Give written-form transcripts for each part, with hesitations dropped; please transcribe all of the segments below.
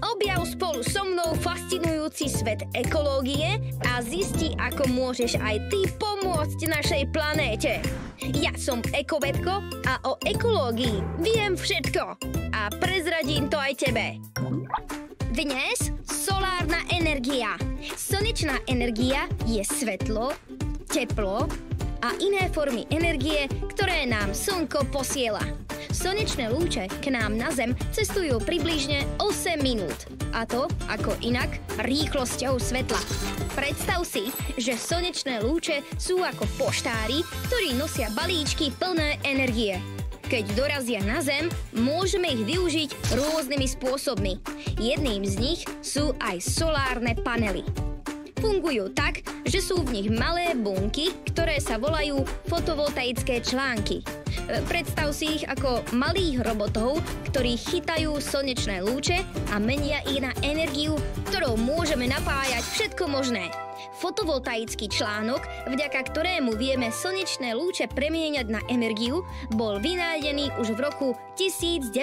Objav spolu so mnou fascinujúci svet ekológie a zisti, ako môžeš aj ty pomôcť našej planéte. Ja som ekovedko a o ekológii viem všetko a prezradím to aj tebe. Dnes solárna energia. Slnečná energia je svetlo, teplo a iné formy energie, ktoré nám slnko posiela. Slnečné lúče k nám na Zem cestujú približne 8 minút. A to, ako inak, rýchlosťou svetla. Predstav si, že slnečné lúče sú ako poštári, ktorí nosia balíčky plné energie. Keď dorazia na Zem, môžeme ich využiť rôznymi spôsobmi. Jedným z nich sú aj solárne panely. Fungujú tak, že sú v nich malé bunky, ktoré sa volajú fotovoltaické články. Predstav si ich ako malých robotov, ktorí chytajú slnečné lúče a menia ich na energiu, ktorou môžeme napájať všetko možné. Fotovoltaický článok, vďaka ktorému vieme slnečné lúče premieňať na energiu, bol vynájdený už v roku 1954.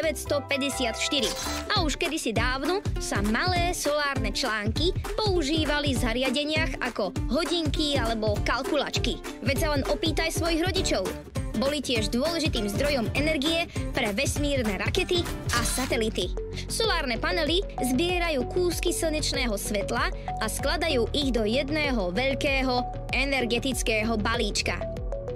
A už kedysi dávno sa malé solárne články používali v zariadeniach ako hodinky alebo kalkulačky. Veď sa len opýtaj svojich rodičov. Boli tiež dôležitým zdrojom energie pre vesmírne rakety a satelity. Solárne panely zbierajú kúsky slnečného svetla a skladajú ich do jedného veľkého energetického balíčka.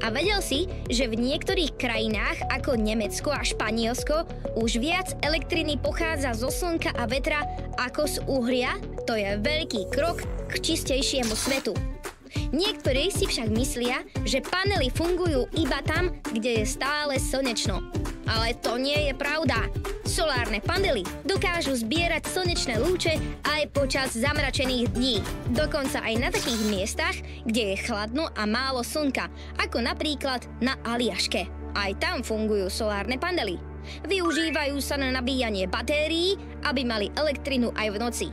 A vedel si, že v niektorých krajinách ako Nemecko a Španielsko už viac elektriny pochádza zo slnka a vetra ako z uhlia? To je veľký krok k čistejšiemu svetu. Niektorí si však myslia, že panely fungujú iba tam, kde je stále slnečno. Ale to nie je pravda. Solárne panely dokážu zbierať slnečné lúče aj počas zamračených dní. Dokonca aj na takých miestach, kde je chladno a málo slnka, ako napríklad na Aliaške. Aj tam fungujú solárne panely. Využívajú sa na nabíjanie batérií, aby mali elektrinu aj v noci.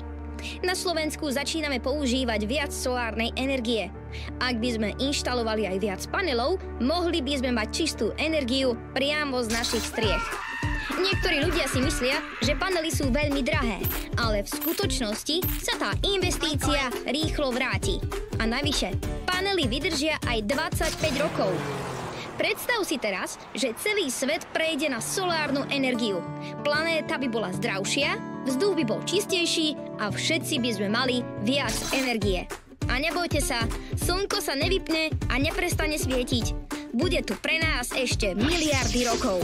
Na Slovensku začíname používať viac solárnej energie. Ak by sme inštalovali aj viac panelov, mohli by sme mať čistú energiu priamo z našich striech. Niektorí ľudia si myslia, že panely sú veľmi drahé, ale v skutočnosti sa tá investícia rýchlo vráti. A navyše, panely vydržia aj 25 rokov. Predstav si teraz, že celý svet prejde na solárnu energiu. Planéta by bola zdravšia, vzduch by bol čistejší a všetci by sme mali viac energie. A nebojte sa, slnko sa nevypne a neprestane svietiť. Bude tu pre nás ešte miliardy rokov.